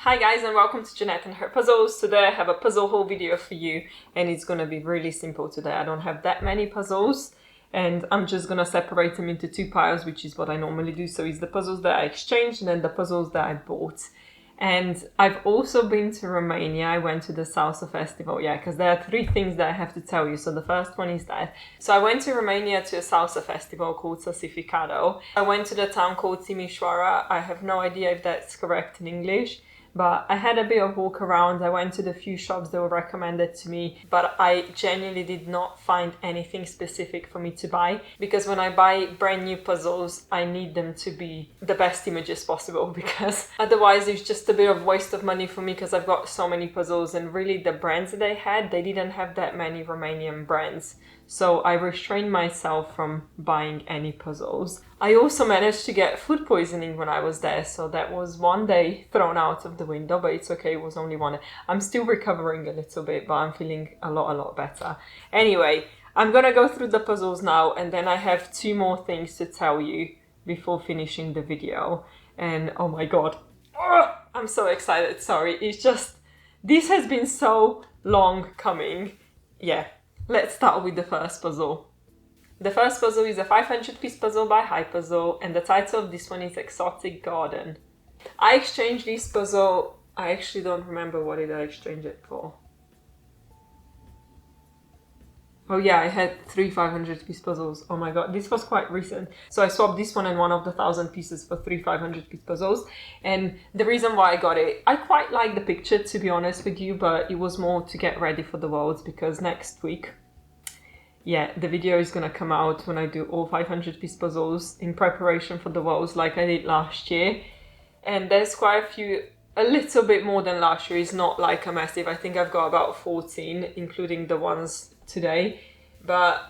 Hi guys, and welcome to Janette and her puzzles. Today I have a puzzle haul video for you, and it's gonna be really simple today. I don't have that many puzzles, and I'm just gonna separate them into two piles, which is what I normally do. So it's the puzzles that I exchanged and then the puzzles that I bought. And I've also been to Romania. I went to the Salsa festival, because there are three things that I have to tell you. So the first one is that. So I went to Romania to a Salsa festival called Sasificado. I went to the town called Timișoara. I have no idea if that's correct in English, but I had a bit of walk around. I went to the few shops that were recommended to me, but I genuinely did not find anything specific for me to buy, because when I buy brand new puzzles, I need them to be the best images possible, because otherwise it's just a bit of waste of money for me, because I've got so many puzzles, and really the brands that they had, they didn't have that many Romanian brands. So I restrained myself from buying any puzzles. I also managed to get food poisoning when I was there, so that was one day thrown out of the window, but it's okay, it was only one. I'm still recovering a little bit, but I'm feeling a lot better. Anyway, I'm gonna go through the puzzles now, and then I have two more things to tell you before finishing the video. And oh my god, I'm so excited, sorry, it's just, this has been so long coming. Let's start with the first puzzle. The first puzzle is a 500-piece puzzle by Heye Puzzle, and the title of this one is Exotic Garden. I exchanged this puzzle, I actually don't remember what did I exchange it for. Oh yeah, I had three 500-piece puzzles. Oh my god, this was quite recent. So I swapped this one and one of the 1,000 pieces for three 500-piece puzzles. And the reason why I got it, I quite like the picture, to be honest with you, but it was more to get ready for the Worlds, because next week, the video is gonna come out when I do all 500-piece puzzles in preparation for the Worlds, like I did last year. And there's quite a few, a little bit more than last year. It's not like a massive, I think I've got about 14, including the ones today. But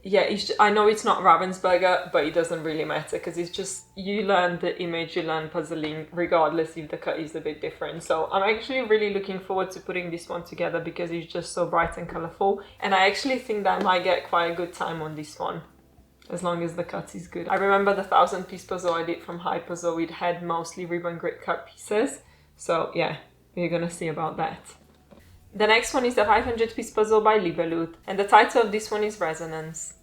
yeah, I know it's not Ravensburger, but it doesn't really matter, because it's just, you learn the image, you learn puzzling, regardless if the cut is a bit different. So I'm actually really looking forward to putting this one together, because it's just so bright and colourful. And I actually think that I might get quite a good time on this one, as long as the cut is good. I remember the 1,000-piece puzzle I did from Heye Puzzle, it had mostly ribbon grit cut pieces. So yeah, you're gonna see about that. The next one is the 500-piece puzzle by Libellud, and the title of this one is Renosance.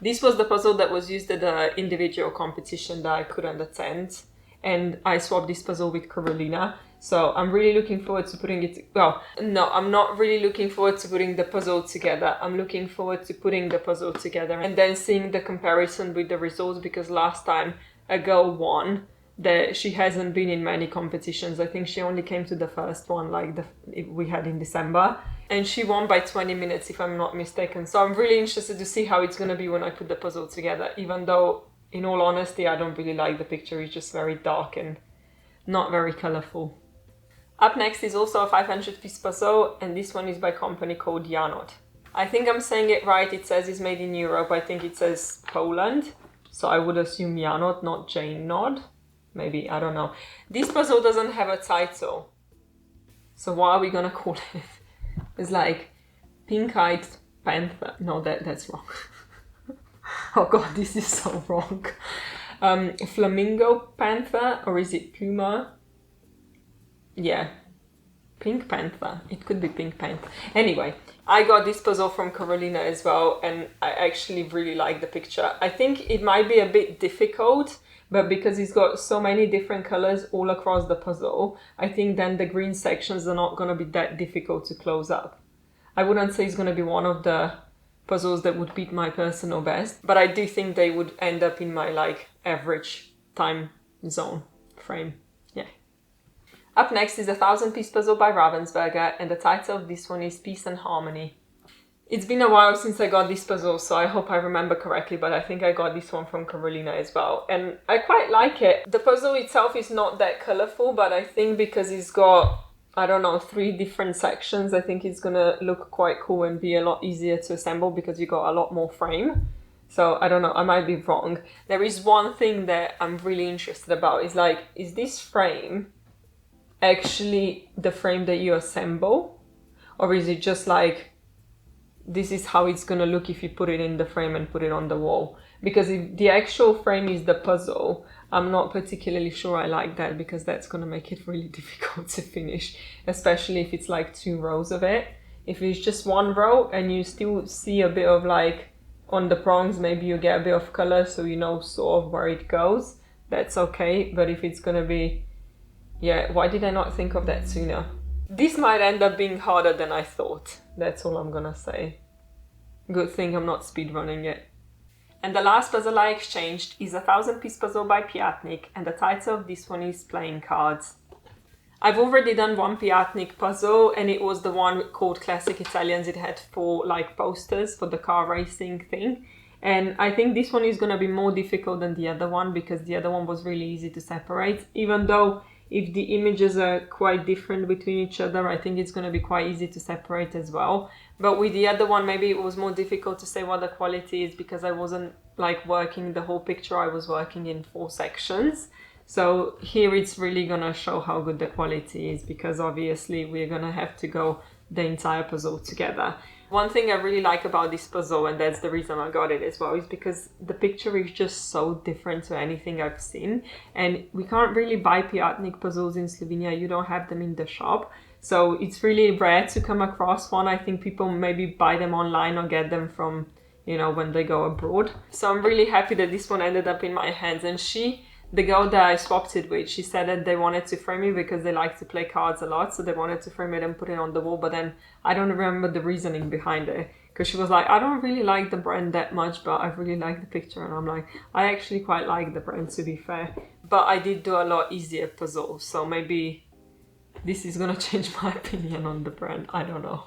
This was the puzzle that was used at the individual competition that I couldn't attend, and I swapped this puzzle with Carolina. So I'm really looking forward to putting it, well, no, I'm not really looking forward to putting the puzzle together. I'm looking forward to putting the puzzle together and then seeing the comparison with the results, because last time a girl won. She hasn't been in many competitions. I think she only came to the first one, like we had in December, and she won by 20 minutes if I'm not mistaken. So I'm really interested to see how it's going to be when I put the puzzle together, even though in all honesty I don't really like the picture. It's just very dark and not very colourful. Up next is also a 500-piece puzzle, and this one is by a company called Janod. I think I'm saying it right. It says it's made in Europe. I think it says Poland, so I would assume Janod, not Janod. Maybe, I don't know. This puzzle doesn't have a title, so what are we gonna call it? It's like Pink-Eyed Panther. No, that's wrong. Oh god, this is so wrong. Flamingo Panther, or is it Puma? Yeah, Pink Panther. It could be Pink Panther. Anyway, I got this puzzle from Carolina as well, and I actually really like the picture. I think it might be a bit difficult, but because it's got so many different colors all across the puzzle, I think then the green sections are not going to be that difficult to close up. I wouldn't say it's going to be one of the puzzles that would beat my personal best, but I do think they would end up in my like average time zone frame. Yeah. Up next is a 1,000-piece puzzle by Ravensburger, and the title of this one is Peace and Harmony. It's been a while since I got this puzzle, so I hope I remember correctly, but I think I got this one from Carolina as well. And I quite like it. The puzzle itself is not that colourful, but I think because it's got, I don't know, 3 different sections, I think it's gonna look quite cool and be a lot easier to assemble, because you got a lot more frame. So I don't know, I might be wrong. There is one thing that I'm really interested about, is like, is this frame actually the frame that you assemble? Or is it just like, this is how it's gonna look if you put it in the frame and put it on the wall? Because if the actual frame is the puzzle, I'm not particularly sure I like that, because that's going to make it really difficult to finish, especially if it's like 2 rows of it. If it's just 1 row and you still see a bit of like on the prongs, maybe you get a bit of color so you know sort of where it goes, that's okay. But if it's going to be, yeah, why did I not think of that sooner? This might end up being harder than I thought. That's all I'm gonna say. Good thing I'm not speedrunning it. And the last puzzle I exchanged is a 1000-piece puzzle by Piatnik, and the title of this one is Playing Cards. I've already done one Piatnik puzzle, and it was the one called Classic Italians. It had 4 like posters for the car racing thing. And I think this one is gonna be more difficult than the other one, because the other one was really easy to separate. Even though if the images are quite different between each other, I think it's going to be quite easy to separate as well. But with the other one, maybe it was more difficult to say what the quality is, because I wasn't like working the whole picture. I was working in 4 sections. So here it's really going to show how good the quality is, because obviously we're going to have to go the entire puzzle together. One thing I really like about this puzzle, and that's the reason I got it as well, is because the picture is just so different to anything I've seen. And we can't really buy Piatnik puzzles in Slovenia. You don't have them in the shop. So it's really rare to come across one. I think people maybe buy them online or get them from, you know, when they go abroad. So I'm really happy that this one ended up in my hands. And the girl that I swapped it with, she said that they wanted to frame it because they like to play cards a lot. So they wanted to frame it and put it on the wall. But then I don't remember the reasoning behind it. Because she was like, I don't really like the brand that much, but I really like the picture. And I'm like, I actually quite like the brand, to be fair. But I did do a lot easier puzzles. So maybe this is going to change my opinion on the brand. I don't know.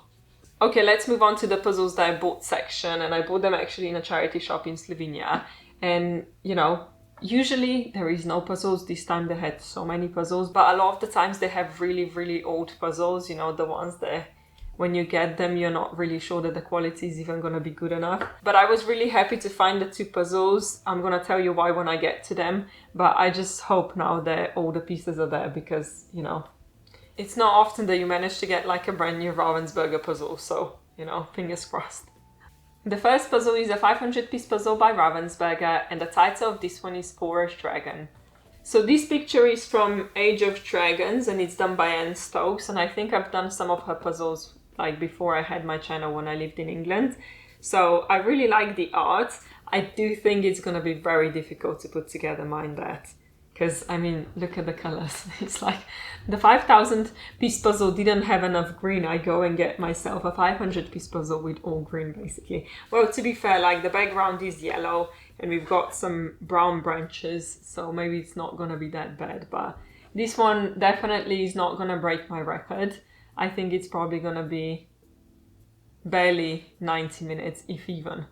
Okay, let's move on to the puzzles that I bought section. And I bought them actually in a charity shop in Slovenia. And, you know, usually there is no puzzles. This time they had so many puzzles, but a lot of the times they have really, really old puzzles, you know, the ones that when you get them, you're not really sure that the quality is even going to be good enough. But I was really happy to find the 2 puzzles. I'm going to tell you why when I get to them, but I just hope now that all the pieces are there, because, you know, it's not often that you manage to get like a brand new Ravensburger puzzle. So, you know, fingers crossed. The first puzzle is a 500-piece puzzle by Ravensburger, and the title of this one is Porous Dragon. So this picture is from Age of Dragons, and it's done by Anne Stokes, and I think I've done some of her puzzles like before I had my channel when I lived in England. So I really like the art. I do think it's going to be very difficult to put together, mind that. Because, I mean, look at the colours. It's like the 5,000-piece puzzle didn't have enough green. I go and get myself a 500-piece puzzle with all green, basically. Well, to be fair, like the background is yellow and we've got some brown branches, so maybe it's not going to be that bad. But this one definitely is not going to break my record. I think it's probably going to be barely 90 minutes, if even.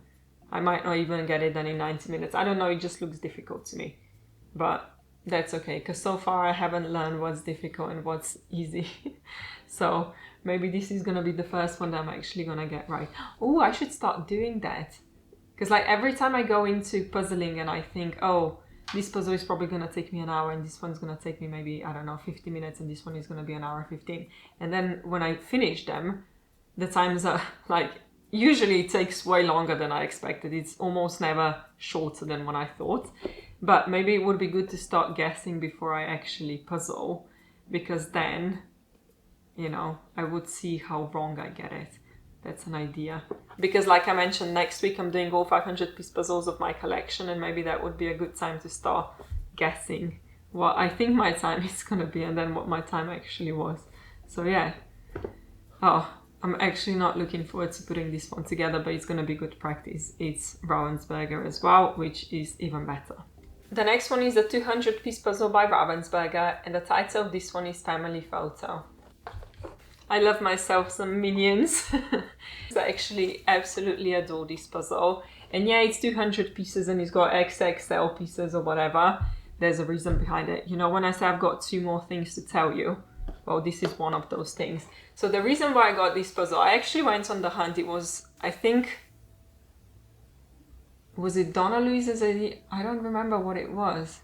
I might not even get it done in 90 minutes. I don't know, it just looks difficult to me. But that's okay, because so far I haven't learned what's difficult and what's easy. So maybe this is going to be the first one that I'm actually going to get right. Oh, I should start doing that. Because like every time I go into puzzling and I think, oh, this puzzle is probably going to take me an hour and this one's going to take me maybe, I don't know, 50 minutes and this one is going to be an hour 15. And then when I finish them, the times are like, usually it takes way longer than I expected. It's almost never shorter than what I thought. But maybe it would be good to start guessing before I actually puzzle, because then, you know, I would see how wrong I get it. That's an idea. Because like I mentioned, next week I'm doing all 500-piece puzzles of my collection, and maybe that would be a good time to start guessing what I think my time is going to be and then what my time actually was. So yeah. Oh, I'm actually not looking forward to putting this one together, but it's going to be good practice. It's Ravensburger as well, which is even better. The next one is a 200-piece puzzle by Ravensburger, and the title of this one is Family Photo. I love myself some minions. I actually absolutely adore this puzzle. And yeah, it's 200 pieces and it's got XXL pieces or whatever. There's a reason behind it. You know, when I say I've got 2 more things to tell you, well, this is one of those things. So the reason why I got this puzzle, I actually went on the hunt. It was, I think, was it Donna Louise's idea? I don't remember what it was.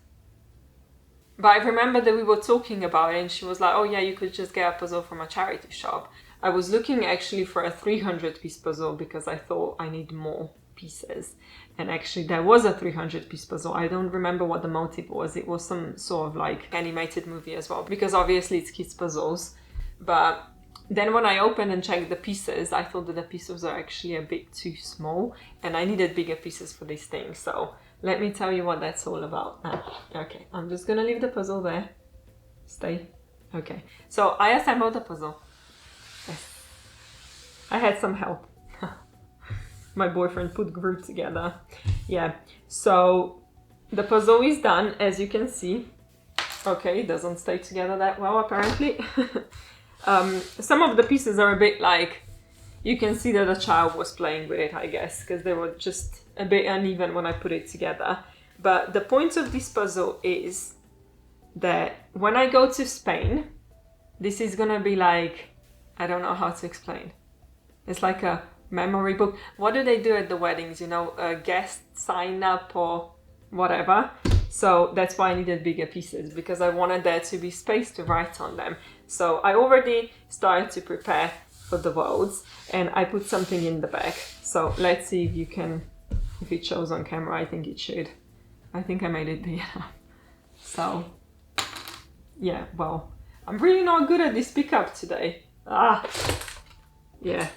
But I remember that we were talking about it and she was like, oh yeah, you could just get a puzzle from a charity shop. I was looking actually for a 300-piece puzzle because I thought I need more. pieces. And actually there was a 300 piece puzzle. I don't remember what the motive was. It was some sort of like animated movie as well, because obviously it's kids puzzles. But then when I opened and checked the pieces, I thought that the pieces are actually a bit too small and I needed bigger pieces for this thing. So let me tell you what that's all about. Okay, I'm just gonna leave the puzzle there. Stay. Okay, so I assembled the puzzle. Yes. I had some help. My boyfriend put glue together. Yeah, so the puzzle is done, as you can see. Okay, it doesn't stay together that well apparently. Some of the pieces are a bit like, you can see that a child was playing with it, I guess, because they were just a bit uneven when I put it together. But the point of this puzzle is that when I go to Spain, this is gonna be like, I don't know how to explain. It's like a memory book. What do they do at the weddings? You know, a guest sign up or whatever. So that's why I needed bigger pieces, because I wanted there to be space to write on them. So I already started to prepare for the worlds and I put something in the back. So let's see if it shows on camera. I think it should. I think I made it big enough. So yeah, well, I'm really not good at this pickup today. Yeah.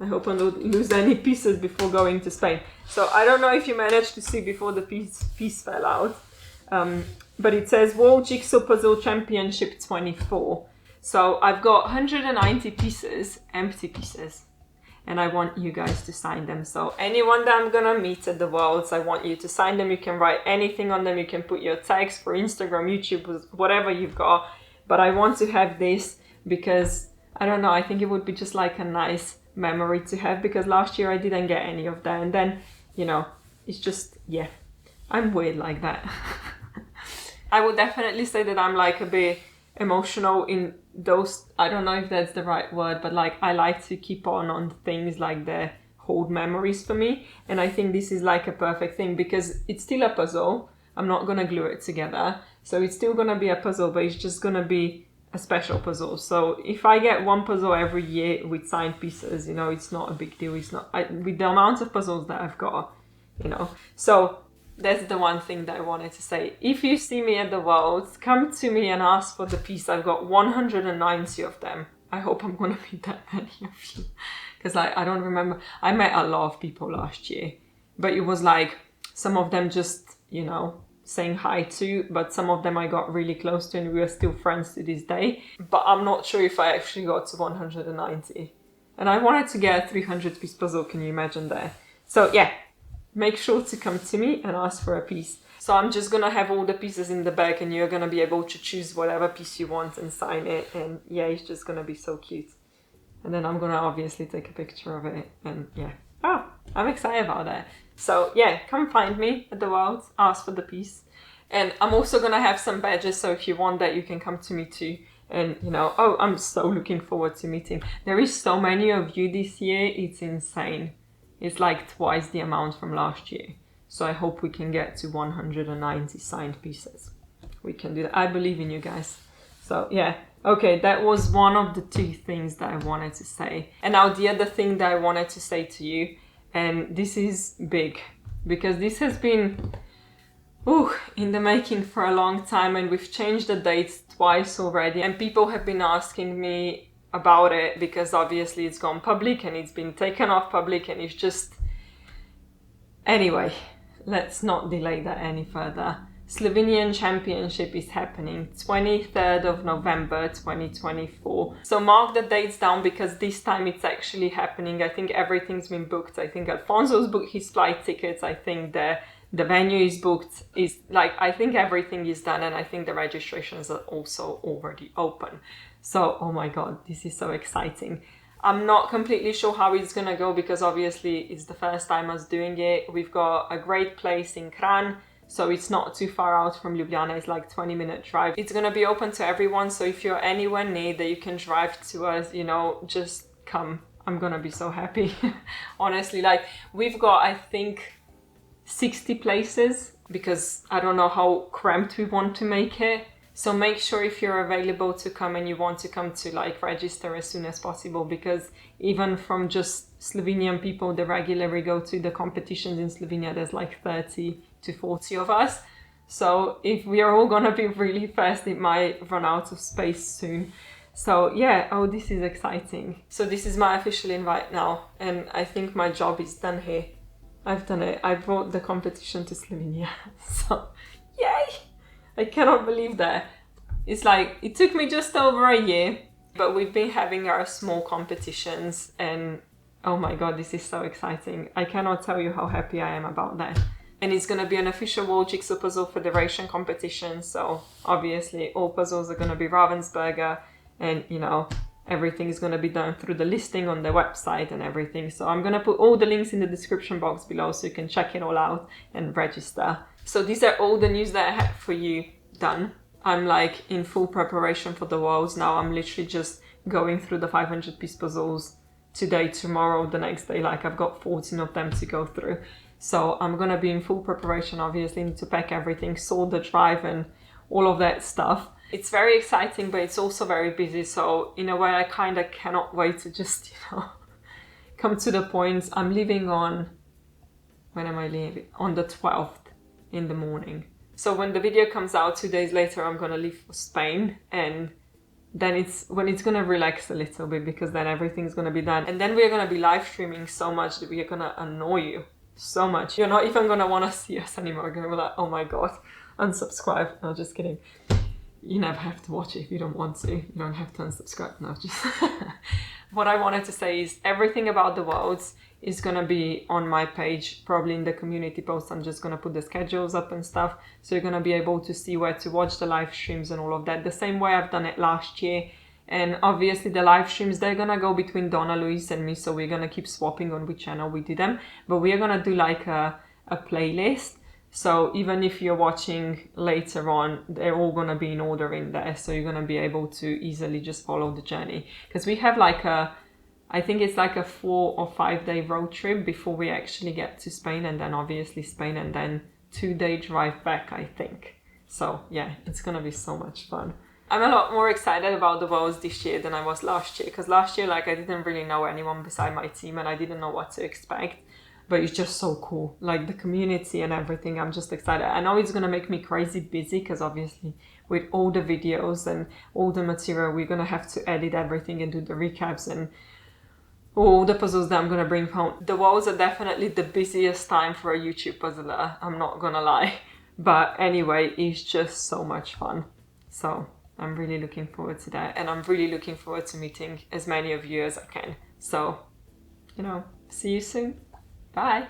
I hope I don't lose any pieces before going to Spain. So I don't know if you managed to see before the piece fell out. But it says World Jigsaw Puzzle Championship 24. So I've got 190 pieces, empty pieces. And I want you guys to sign them. So anyone that I'm gonna meet at the Worlds, I want you to sign them. You can write anything on them. You can put your tags for Instagram, YouTube, whatever you've got. But I want to have this because, I don't know, I think it would be just like a nice memory to have, because last year I didn't get any of that. And then, you know, it's just, yeah, I'm weird like that. I would definitely say that I'm like a bit emotional in those, I don't know if that's the right word, but like I like to keep on things like that hold memories for me. And I think this is like a perfect thing because it's still a puzzle. I'm not gonna glue it together. So it's still gonna be a puzzle, but it's just gonna be a special puzzle. So if I get one puzzle every year with signed pieces, you know, it's not a big deal. It's not, with the amount of puzzles that I've got, you know. So that's the one thing that I wanted to say. If you see me at the Worlds, come to me and ask for the piece. I've got 190 of them. I hope I'm gonna meet that many of you. Because I don't remember. I met a lot of people last year. But it was like, some of them just, you know, saying hi to, but some of them I got really close to and we are still friends to this day. But I'm not sure if I actually got to 190. And I wanted to get a 300 piece puzzle, can you imagine that? So yeah, make sure to come to me and ask for a piece. So I'm just gonna have all the pieces in the bag and you're gonna be able to choose whatever piece you want and sign it. And yeah, it's just gonna be so cute. And then I'm gonna obviously take a picture of it and yeah. Oh, I'm excited about that. So yeah, come find me at the World, ask for the piece. And I'm also gonna have some badges, so if you want that, you can come to me too. And you know, oh, I'm so looking forward to meeting. There is so many of you this year, it's insane. It's like twice the amount from last year. So I hope we can get to 190 signed pieces. We can do that. I believe in you guys. So yeah, okay, that was one of the two things that I wanted to say. And now the other thing that I wanted to say to you, and this is big, because this has been in the making for a long time, and we've changed the dates twice already, and people have been asking me about it because obviously it's gone public and it's been taken off public and it's just... Anyway, let's not delay that any further. SLOVENIAN Championship is happening 23rd of November 2024. So mark the dates down because this time it's actually happening. I think everything's been booked. I think Alfonso's booked his flight tickets. I think the venue is booked. I think everything is done, and I think the registrations are also already open. So, oh my God, this is so exciting. I'm not completely sure how it's gonna go because obviously it's the first time us doing it. We've got a great place in Kran. So it's not too far out from Ljubljana, it's like 20-minute drive. It's gonna be open to everyone, so if you're anywhere near that you can drive to us, you know, just come. I'm gonna be so happy. Honestly, like we've got, I think, 60 places because I don't know how cramped we want to make it. So make sure if you're available to come and you want to come to like register as soon as possible, because even from just Slovenian people that regularly go to the competitions in Slovenia, there's like 30 to 40 of us. So if we are all gonna be really fast, it might run out of space soon. So yeah, oh, this is exciting. So this is my official invite now, and I think my job is done here. I've done it. I brought the competition to Slovenia. So yay! I cannot believe that. It's like, it took me just over a year, but we've been having our small competitions, and oh my god, this is so exciting. I cannot tell you how happy I am about that. And it's going to be an official World Jigsaw Puzzle Federation competition, so obviously all puzzles are going to be Ravensburger, and you know, everything is going to be done through the listing on the website and everything. So I'm going to put all the links in the description box below so you can check it all out and register. So these are all the news that I had for you done. I'm like in full preparation for the Worlds now. I'm literally just going through the 500 piece puzzles today, tomorrow, the next day. Like I've got 14 of them to go through. So I'm going to be in full preparation. Obviously need to pack everything, sort the drive and all of that stuff. It's very exciting, but it's also very busy. So in a way, I kind of cannot wait to just, you know, come to the point. I'm leaving on, when am I leaving? On the 12th in the morning. So when the video comes out 2 days later, I'm going to leave for Spain, and then it's when it's going to relax a little bit, because then everything's going to be done. And then we're going to be live streaming so much that we are going to annoy you so much. You're not even going to want to see us anymore. You're going to be like, oh my god, unsubscribe. No, just kidding. You never have to watch it if you don't want to. You don't have to unsubscribe. No, just... What I wanted to say is everything about the Worlds is going to be on my page, probably in the community post. I'm just going to put the schedules up and stuff. So you're going to be able to see where to watch the live streams and all of that. The same way I've done it last year. And obviously the live streams, they're going to go between Donna, Luis and me. So we're going to keep swapping on which channel we do them. But we are going to do like a playlist. So even if you're watching later on, they're all going to be in order in there. So you're going to be able to easily just follow the journey. Because we have like I think it's like a 4 or 5 day road trip before we actually get to Spain. And then obviously Spain, and then 2-day drive back, I think. So yeah, it's going to be so much fun. I'm a lot more excited about the Worlds this year than I was last year. Because last year, like, I didn't really know anyone beside my team and I didn't know what to expect. But it's just so cool, like the community and everything. I'm just excited. I know it's going to make me crazy busy, because obviously with all the videos and all the material, we're going to have to edit everything and do the recaps and all the puzzles that I'm going to bring home. The Worlds are definitely the busiest time for a YouTube puzzler, I'm not going to lie. But anyway, it's just so much fun. So I'm really looking forward to that. And I'm really looking forward to meeting as many of you as I can. So, you know, see you soon. Bye.